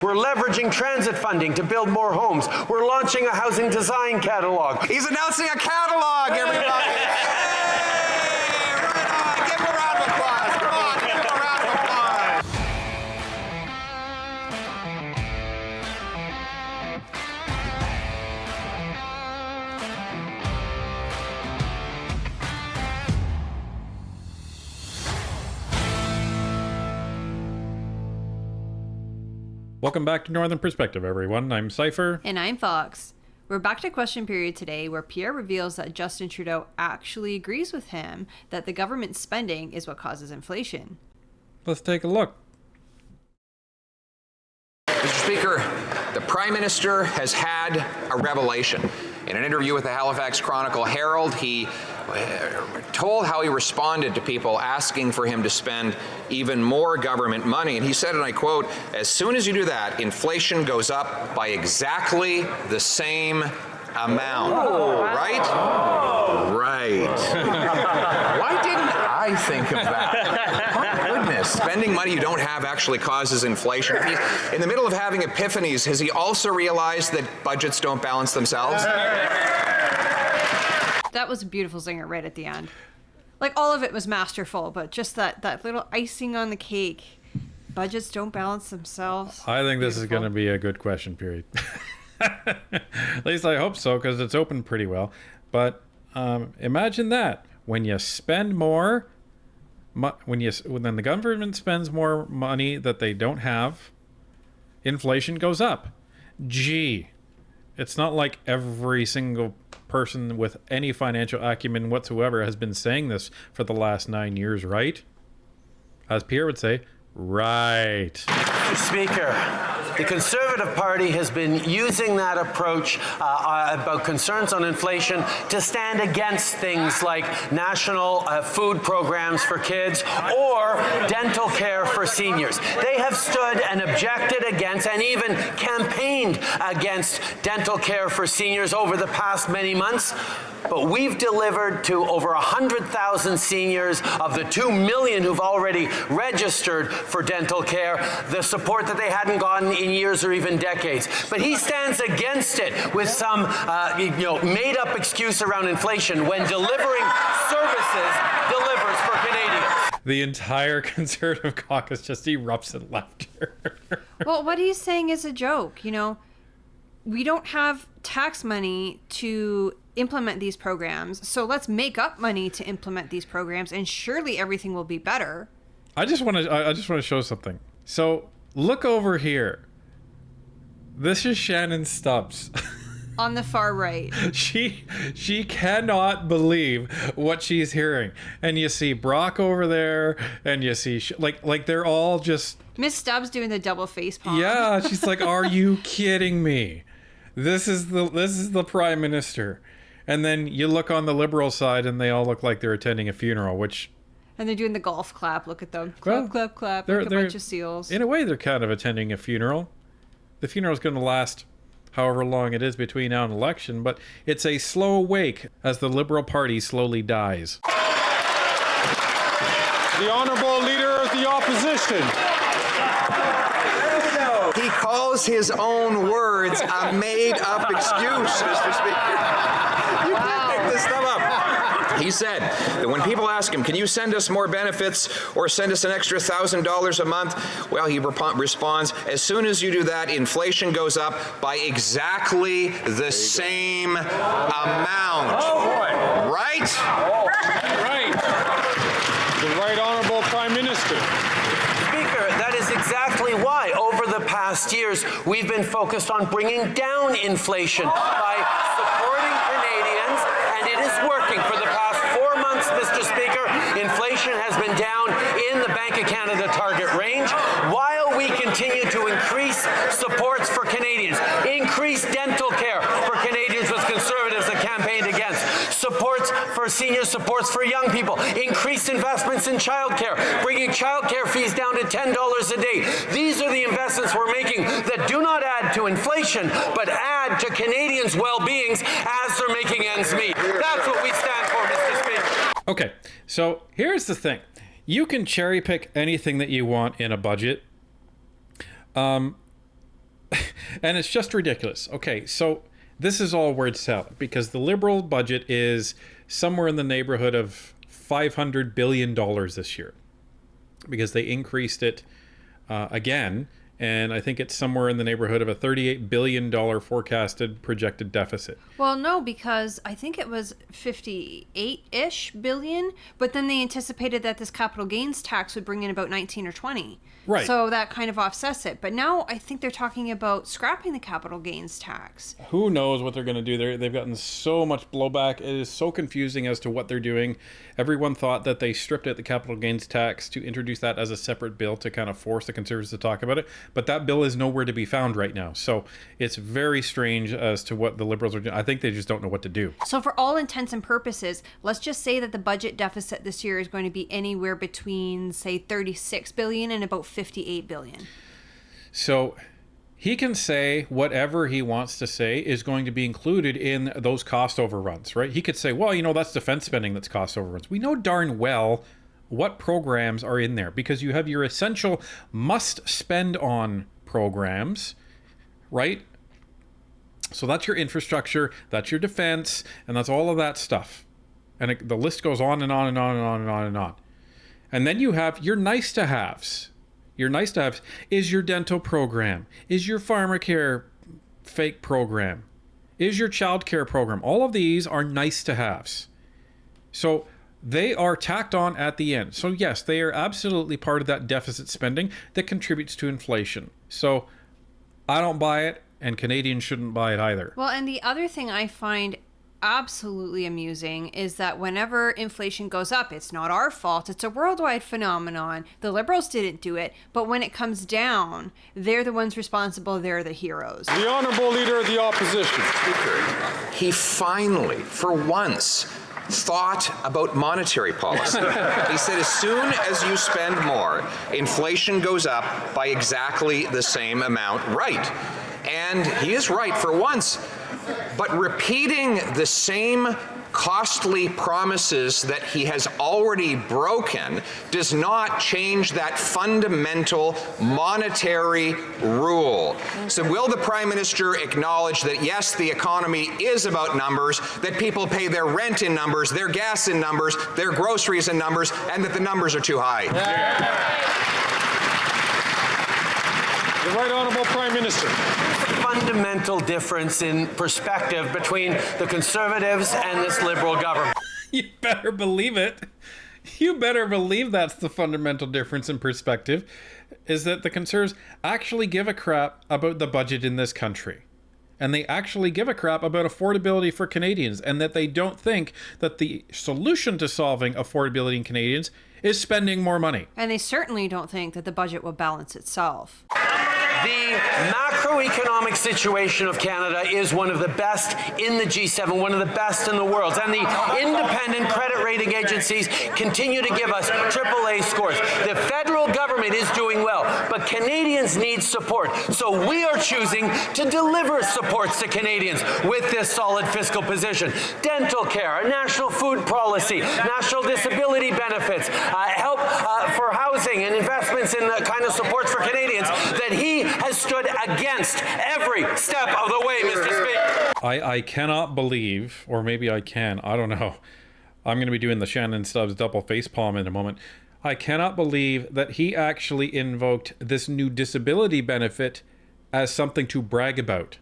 We're leveraging transit funding to build more homes. We're launching a housing design catalog. He's announcing a catalog, everybody. Hey, right on. Give him a round of applause. Come on, give him a round of applause. Welcome back to Northern Perspective, everyone. I'm Cypher. And I'm Fox. We're back to question period today, where Pierre reveals that Justin Trudeau actually agrees with him that the government spending is what causes inflation. Let's take a look. Mr. Speaker, the Prime Minister has had a revelation. In an interview with the Halifax Chronicle Herald, he told how he responded to people asking for him to spend even more government money. And he said, and I quote, "As soon as you do that, inflation goes up by exactly the same amount." Oh, right? Oh. Right. Why didn't I think of that? My goodness. Spending money you don't have actually causes inflation. If he's in the middle of having epiphanies, has he also realized that budgets don't balance themselves? That was a beautiful zinger right at the end. Like, all of it was masterful, but just that little icing on the cake. Budgets don't balance themselves. I think this is going to be a good question period. At least I hope so, because it's opened pretty well. But imagine that. When you spend more, when the government spends more money that they don't have, inflation goes up. Gee, it's not like every single person with any financial acumen whatsoever has been saying this for the last 9 years, right? As Pierre would say, right. Mr. Speaker, the Conservative Party has been using that approach about concerns on inflation to stand against things like national food programs for kids or dental care for seniors. They have stood and objected against and even campaigned against dental care for seniors over the past many months. But we've delivered to over 100,000 seniors of the 2 million who've already registered for dental care the support that they hadn't gotten in years or even decades. But he stands against it with some made-up excuse around inflation when delivering services delivers for Canadians. The entire Conservative caucus just erupts in laughter. Well, what he's saying is a joke. We don't have tax money to implement these programs, so let's make up money to implement these programs, and surely everything will be better. I just want to show something. So look over here. This is Shannon Stubbs. On the far right. She cannot believe what she's hearing. And you see Brock over there, and you see like they're all just Miss Stubbs doing the double face palm. Yeah, she's like, "Are you kidding me? This is the Prime Minister." And then you look on the Liberal side, and they all look like they're attending a funeral, which. And they're doing the golf clap. Look at them. Clap, clap, clap. Like a bunch of seals. In a way, they're kind of attending a funeral. The funeral is going to last however long it is between now and election, but it's a slow wake as the Liberal Party slowly dies. The Honourable Leader of the Opposition. He calls his own words a made-up excuse, Mr. Speaker. You can't make this stuff up. He said that when people ask him, "Can you send us more benefits or send us an extra $1,000 a month?" Well, he responds, "As soon as you do that, inflation goes up by exactly the same amount." Oh, boy. Right? Right. The Right Honourable Prime Minister. Speaker, that is exactly why over the past years we've been focused on bringing down inflation by supporting Canadians, and it is working. For the past 4 months, Mr. Speaker, inflation has been down in the Bank of Canada target range, while we continue to increase supports for Canadians, increase dental care for Canadians with Conservatives that campaigned against, supports for seniors, supports for young people, increased investments in childcare, bringing childcare fees down to $10 a day. These are the investments we're making that do not add to inflation, but add to Canadians' well-beings as they're making ends meet. That's what we stand for, Mr. Speaker. Okay, so here's the thing. You can cherry pick anything that you want in a budget. And it's just ridiculous. Okay, so this is all word salad because the Liberal budget is somewhere in the neighborhood of $500 billion this year because they increased it again. And I think it's somewhere in the neighborhood of a $38 billion forecasted projected deficit. Well, no, because I think it was 58-ish billion, but then they anticipated that this capital gains tax would bring in about 19 or 20. Right. So that kind of offsets it. But now I think they're talking about scrapping the capital gains tax. Who knows what they're going to do? They've gotten so much blowback. It is so confusing as to what they're doing. Everyone thought that they stripped out the capital gains tax to introduce that as a separate bill to kind of force the Conservatives to talk about it. But that bill is nowhere to be found right now. So it's very strange as to what the Liberals are doing. I think they just don't know what to do. So for all intents and purposes, let's just say that the budget deficit this year is going to be anywhere between, say, 36 billion and about 58 billion. So he can say whatever he wants to say is going to be included in those cost overruns, right? He could say, well, you know, that's defense spending that's cost overruns. We know darn well what programs are in there because you have your essential must spend on programs, right? So that's your infrastructure, that's your defense, and that's all of that stuff. And the list goes on and on and on and on and on and on. And then you have your nice to haves. Your nice to haves is your dental program, is your pharmacare fake program, is your child care program. All of these are nice to haves. So they are tacked on at the end. So yes, they are absolutely part of that deficit spending that contributes to inflation. So I don't buy it, and Canadians shouldn't buy it either. Well, and the other thing I find absolutely amusing is that whenever inflation goes up, it's not our fault. It's a worldwide phenomenon. The Liberals didn't do it, but when it comes down, they're the ones responsible. They're the heroes. The Honourable Leader of the Opposition. Speaker, he finally, for once, thought about monetary policy. He said as soon as you spend more, inflation goes up by exactly the same amount, right? And he is right for once. But repeating the same costly promises that he has already broken does not change that fundamental monetary rule. So will the Prime Minister acknowledge that, yes, the economy is about numbers, that people pay their rent in numbers, their gas in numbers, their groceries in numbers, and that the numbers are too high? The Right Honourable Prime Minister. Fundamental difference in perspective between the Conservatives and this Liberal government. You better believe it. You better believe that's the fundamental difference in perspective, is that the Conservatives actually give a crap about the budget in this country. And they actually give a crap about affordability for Canadians, and that they don't think that the solution to solving affordability in Canadians is spending more money. And they certainly don't think that the budget will balance itself. The macroeconomic situation of Canada is one of the best in the G7, one of the best in the world. And the independent credit rating agencies continue to give us AAA scores. The federal government is doing well, but Canadians need support. So we are choosing to deliver supports to Canadians with this solid fiscal position. Dental care, a national food policy, national disability benefits, help for housing and investments in the kind of supports for Canadians that he has stood against every step of the way, Mr. Speaker. I cannot believe, or maybe I can, I don't know. I'm going to be doing the Shannon Stubbs double facepalm in a moment. I cannot believe that he actually invoked this new disability benefit as something to brag about.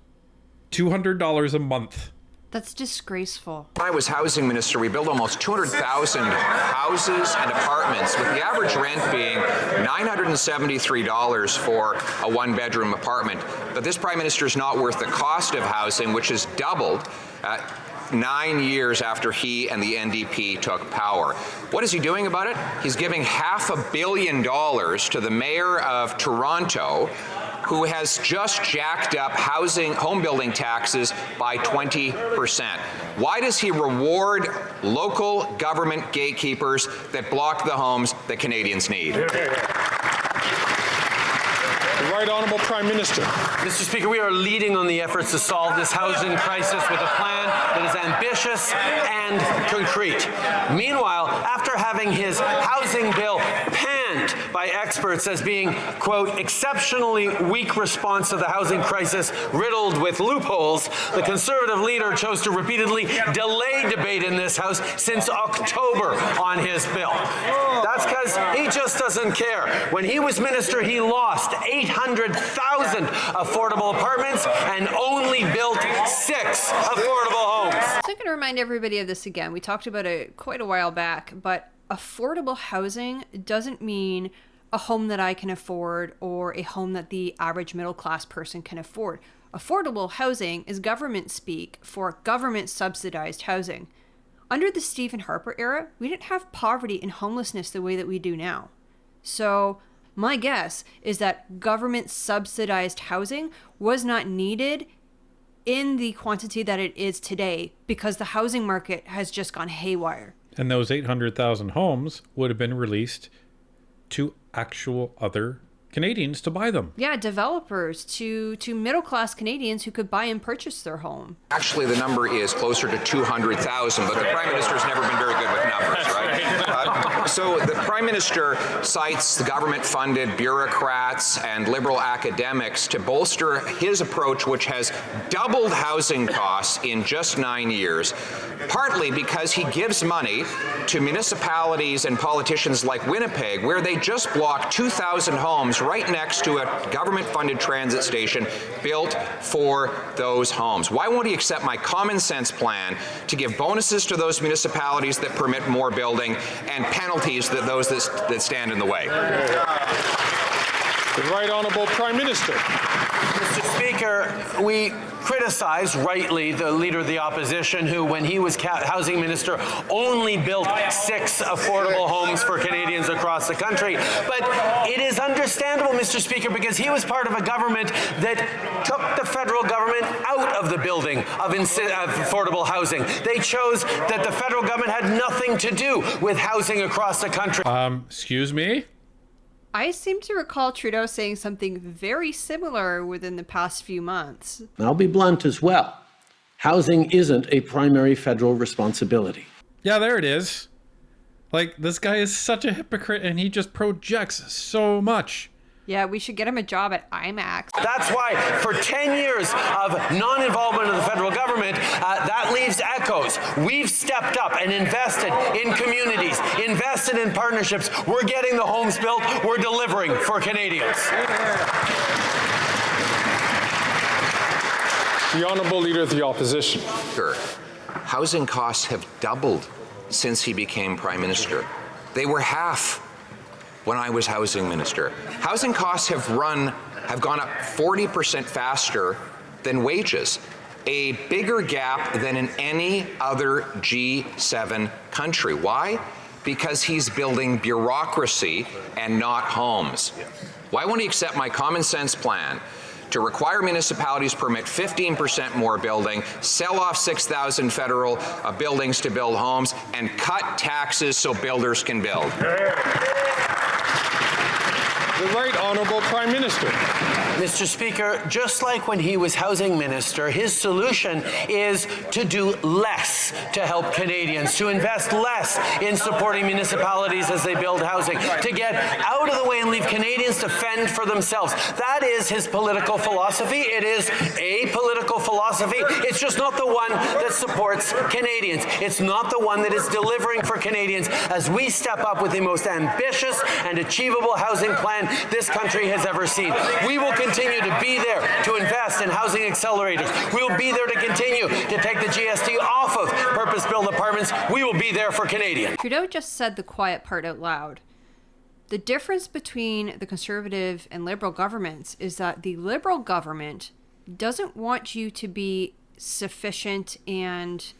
$200 a month. That's disgraceful. When I was housing minister, we built almost 200,000 houses and apartments, with the average rent being $973 for a one-bedroom apartment. But this Prime Minister is not worth the cost of housing, which has doubled 9 years after he and the NDP took power. What is he doing about it? He's giving $500 million to the mayor of Toronto, who has just jacked up home building taxes by 20%. Why does he reward local government gatekeepers that block the homes that Canadians need? The Right Honourable Prime Minister. Mr. Speaker, we are leading on the efforts to solve this housing crisis with a plan that is ambitious and concrete. Meanwhile, after having his housing bill panned panned by experts as being, quote, exceptionally weak response to the housing crisis riddled with loopholes, the Conservative leader chose to repeatedly delay debate in this House since October on his bill. That's because he just doesn't care. When he was minister, he lost 800,000 affordable apartments and only built 6 affordable homes. So I'm going to remind everybody of this again. We talked about it quite a while back, but affordable housing doesn't mean a home that I can afford or a home that the average middle class person can afford. Affordable housing is government speak for government subsidized housing. Under the Stephen Harper era, we didn't have poverty and homelessness the way that we do now. So my guess is that government subsidized housing was not needed in the quantity that it is today because the housing market has just gone haywire. And those 800,000 homes would have been released to actual other Canadians to buy them. Yeah, developers to middle-class Canadians who could buy and purchase their home. Actually, the number is closer to 200,000, but the Prime Minister's never been very good with numbers, right? So the Prime Minister cites the government-funded bureaucrats and liberal academics to bolster his approach, which has doubled housing costs in just 9 years, partly because he gives money to municipalities and politicians like Winnipeg, where they just blocked 2,000 homes right next to a government-funded transit station built for those homes. Why won't he accept my common sense plan to give bonuses to those municipalities that permit more building and penalties to those that stand in the way? The Right Honourable Prime Minister. Mr. Speaker, we criticize rightly the Leader of the Opposition who, when he was housing minister, only built 6 affordable homes for Canadians across the country. But it is understandable, Mr. Speaker, because he was part of a government that took the federal government out of the building of affordable housing. They chose that the federal government had nothing to do with housing across the country. Excuse me? I seem to recall Trudeau saying something very similar within the past few months. I'll be blunt as well. Housing isn't a primary federal responsibility. Yeah, there it is. Like, this guy is such a hypocrite and he just projects so much. Yeah, we should get him a job at IMAX. That's why for 10 years of non-involvement of the federal government, that leaves echoes. We've stepped up and invested in communities, invested in partnerships. We're getting the homes built. We're delivering for Canadians. The Honourable Leader of the Opposition. Sure. Housing costs have doubled since he became Prime Minister. They were half when I was housing minister. Housing costs have gone up 40% faster than wages, a bigger gap than in any other G7 country. Why? Because he's building bureaucracy and not homes. Why won't he accept my common sense plan to require municipalities permit 15% more building, sell off 6,000 federal buildings to build homes, and cut taxes so builders can build? The Right Honourable Prime Minister. Mr. Speaker, just like when he was housing minister, his solution is to do less to help Canadians, to invest less in supporting municipalities as they build housing, to get out of the way and leave Canadians to fend for themselves. That is his political philosophy. It is a political philosophy. It's just not the one that supports Canadians. It's not the one that is delivering for Canadians as we step up with the most ambitious and achievable housing plan this country has ever seen. We will continue to be there to invest in housing accelerators. We will be there to continue to take the GST off of purpose-built apartments. We will be there for Canadians. Trudeau just said the quiet part out loud. The difference between the Conservative and Liberal governments is that the Liberal government doesn't want you to be sufficient and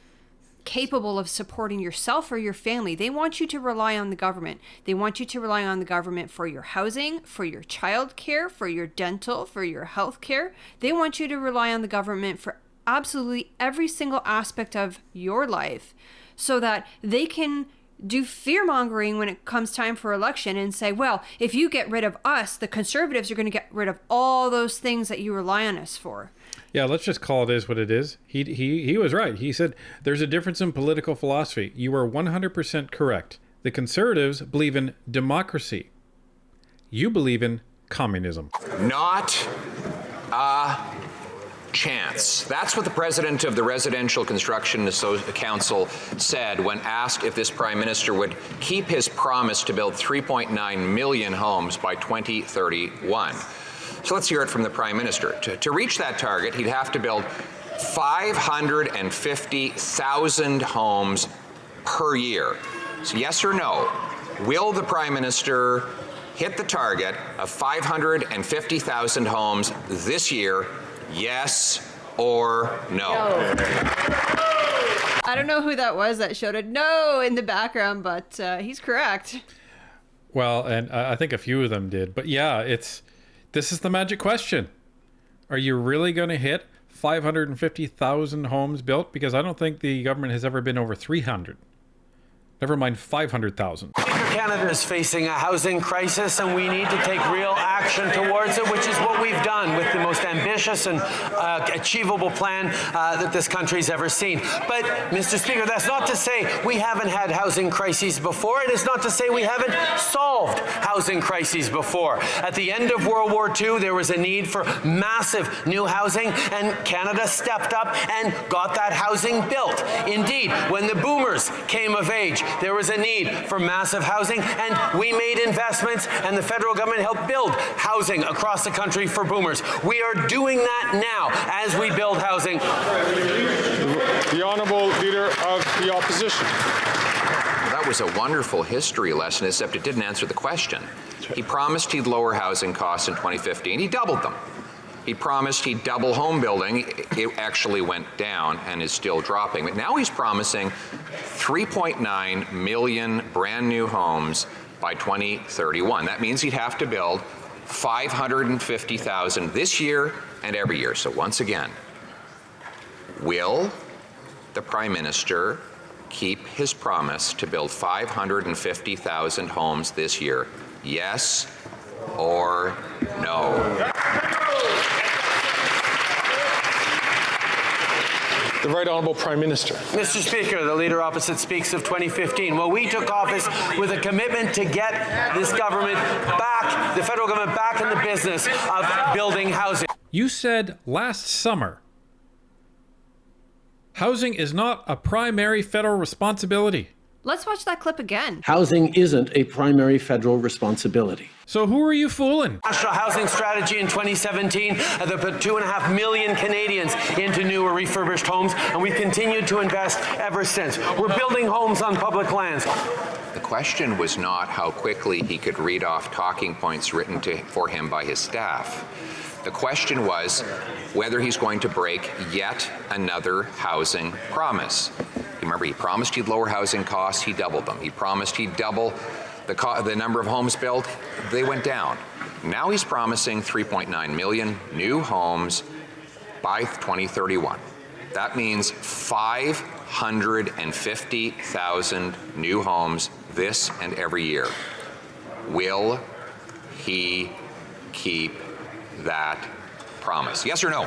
capable of supporting yourself or your family. They want you to rely on the government. They want you to rely on the government for your housing, for your child care, for your dental, for your health care. They want you to rely on the government for absolutely every single aspect of your life so that they can do fear-mongering when it comes time for election and say, well, if you get rid of us, the Conservatives are going to get rid of all those things that you rely on us for. Yeah, let's just call it as what it is. He was right. He said there's a difference in political philosophy. You are 100% correct. The Conservatives believe in democracy. You believe in communism. Not a chance. That's what the president of the Residential Construction Council said when asked if this prime minister would keep his promise to build 3.9 million homes by 2031. So let's hear it from the prime minister. To reach that target, he'd have to build 550,000 homes per year. So yes or no, will the prime minister hit the target of 550,000 homes this year? Yes or no? I don't know who that was that showed a no in the background, but he's correct. Well, and I think a few of them did. But yeah, this is the magic question. Are you really going to hit 550,000 homes built? Because I don't think the government has ever been over 300. Never mind 500,000. Canada is facing a housing crisis, and we need to take real action towards it, which is what we've done with the most ambitious and achievable plan that this country's ever seen. But, Mr. Speaker, that's not to say we haven't had housing crises before, and it's not to say we haven't solved housing crises before. At the end of World War II, there was a need for massive new housing, and Canada stepped up and got that housing built. Indeed, when the boomers came of age, there was a need for massive housing, and we made investments, and the federal government helped build housing across the country for boomers. We are doing that now as we build housing. The Honourable Leader of the Opposition. That was a wonderful history lesson, except it didn't answer the question. He promised he'd lower housing costs in 2015. He doubled them. He promised he'd double home building. It actually went down and is still dropping. But now he's promising 3.9 million brand new homes by 2031. That means he'd have to build 550,000 this year and every year. So once again, will the Prime Minister keep his promise to build 550,000 homes this year? Yes or no? The Right Honourable Prime Minister. Mr. Speaker, the leader opposite speaks of 2015. Well, we took office with a commitment to get this government back, the federal government back in the business of building housing. You said last summer, housing is not a primary federal responsibility. Let's watch that clip again. Housing isn't a primary federal responsibility. So who are you fooling? National Housing Strategy in 2017 that put 2.5 million Canadians into new or refurbished homes, and we've continued to invest ever since. We're building homes on public lands. The question was not how quickly he could read off talking points written for him by his staff. The question was whether he's going to break yet another housing promise. Remember, he promised he'd lower housing costs, he doubled them. He promised he'd double the number of homes built, they went down. Now he's promising 3.9 million new homes by 2031. That means 550,000 new homes this and every year. Will he keep that promise? Yes or no?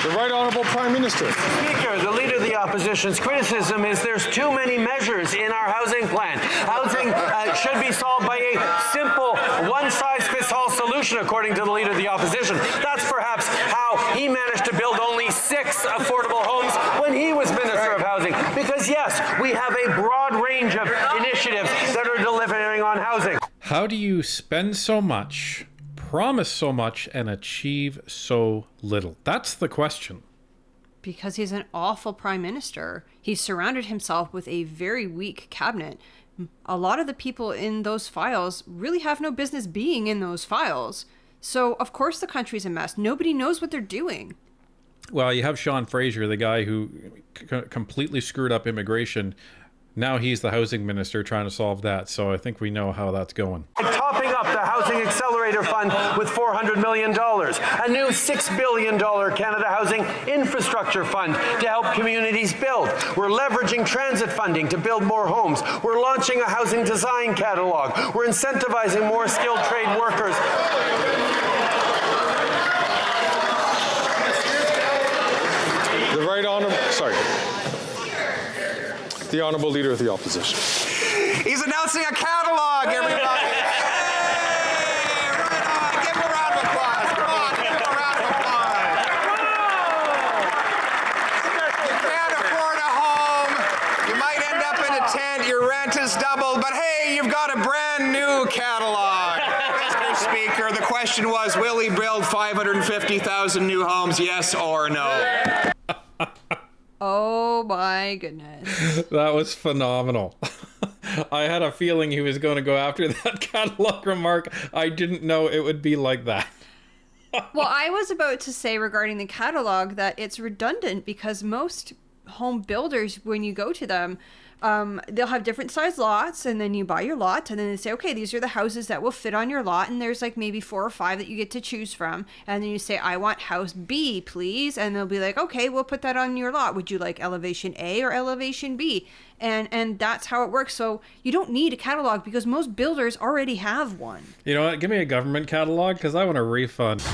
The Right Honourable Prime Minister. Speaker, the Leader of the Opposition's criticism is there's too many measures in our housing plan. Housing should be solved by a simple one-size-fits-all solution, according to the Leader of the Opposition. That's perhaps how he managed to build only 6 affordable homes when he was Minister of Housing. Because yes, we have a broad range of initiatives that are delivering on housing. How do you spend so much, promise so much, and achieve so little? That's the question. Because he's an awful prime minister. He's surrounded himself with a very weak cabinet. A lot of the people in those files really have no business being in those files. So, of course, the country's a mess. Nobody knows what they're doing. Well, you have Sean Fraser, the guy who completely screwed up immigration. Now he's the housing minister trying to solve that. So I think we know how that's going. Topping up the Housing Accelerator Fund with $400 million, a new $6 billion Canada Housing Infrastructure Fund to help communities build. We're leveraging transit funding to build more homes. We're launching a housing design catalog. We're incentivizing more skilled trade workers. The Right Honourable, the Honourable Leader of the Opposition. He's announcing a catalog catalog, everybody. Hey, right on. Give him a round of applause. Come on, give him a round of applause. You can't afford a home. You might end up in a tent. Your rent is doubled. But hey, you've got a brand new catalog. Mr. Speaker, the question was, will he build 550,000 new homes, yes or no? Oh my goodness. That was phenomenal. I had a feeling he was going to go after that catalog remark. I didn't know it would be like that. Well, I was about to say regarding the catalog that it's redundant because most home builders, when you go to them, they'll have different size lots, and then you buy your lot, and then they say, okay, these are the houses that will fit on your lot, and there's like maybe 4 or 5 that you get to choose from, and then you say, I want house B, please, and they'll be like, okay, we'll put that on your lot. Would you like elevation A or elevation B? And that's how it works. So you don't need a catalog because most builders already have one. You know what? Give me a government catalog because I want a refund.